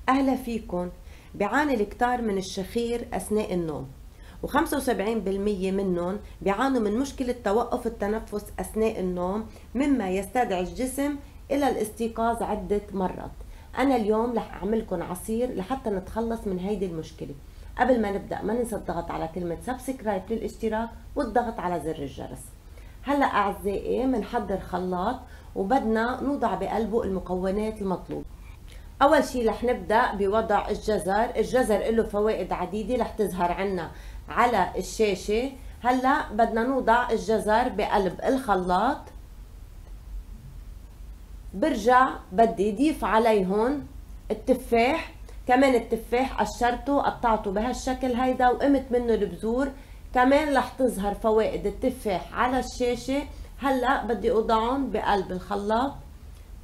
أهلا فيكن. بيعاني الكتار من الشخير أثناء النوم، و75% منهم بيعانوا من مشكلة توقف التنفس أثناء النوم، مما يستدعي الجسم إلى الاستيقاظ عدة مرات. أنا اليوم رح أعملكن عصير لحتى نتخلص من هيدي المشكلة. قبل ما نبدأ ما ننسى الضغط على كلمة سبسكرايب للاشتراك والضغط على زر الجرس. هلأ أعزائي منحضر خلاط وبدنا نوضع بقلبه المكونات المطلوبة. اول شي رح نبدا بوضع الجزر له فوائد عديده رح تظهر عنا على الشاشه. هلا بدنا نوضع الجزر بقلب الخلاط. برجع بدي ضيف عليهم التفاح، كمان التفاح قشرته قطعته بهالشكل هيدا وقمت منه البذور، كمان رح تظهر فوائد التفاح على الشاشه. هلا بدي اوضعهم بقلب الخلاط.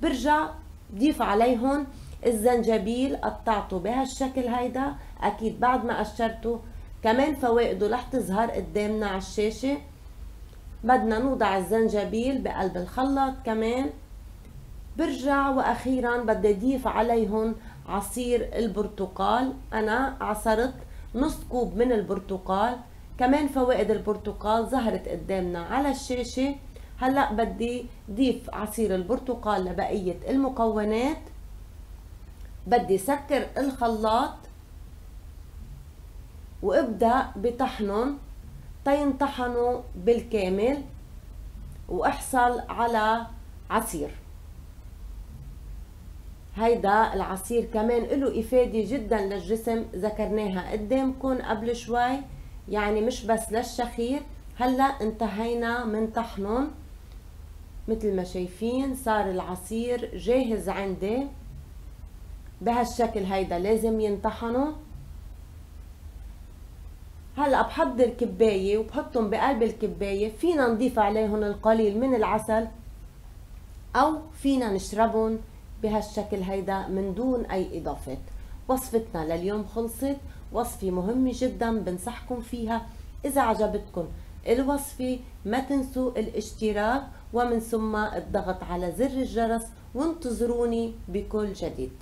برجع ضيف عليهم الزنجبيل قطعته بهالشكل هيدا، اكيد بعد ما قشرته، كمان فوائده رح تظهر قدامنا على الشاشة. بدنا نوضع الزنجبيل بقلب الخلاط كمان. برجع واخيرا بدي اضيف عليهم عصير البرتقال. انا عصرت نص كوب من البرتقال، كمان فوائد البرتقال ظهرت قدامنا على الشاشة. هلأ بدي ضيف عصير البرتقال لبقية المكونات. بدي سكر الخلاط وابدأ بطحنهم تينطحنوا بالكامل واحصل على عصير. هيدا العصير كمان له إفادة جدا للجسم، ذكرناها قدامكم قبل شوي، يعني مش بس للشخير. هلا انتهينا من طحنهم، مثل ما شايفين صار العصير جاهز عندي بهالشكل هيدا. لازم ينطحنوا. هلا بحضر كباية وبحطهم بقلب الكباية، فينا نضيف عليهم القليل من العسل او فينا نشربهم بهالشكل هيدا من دون اي اضافات. وصفتنا لليوم خلصت، وصفة مهمة جدا بنصحكم فيها. اذا عجبتكم الوصفة ما تنسوا الاشتراك ومن ثم الضغط على زر الجرس، وانتظروني بكل جديد.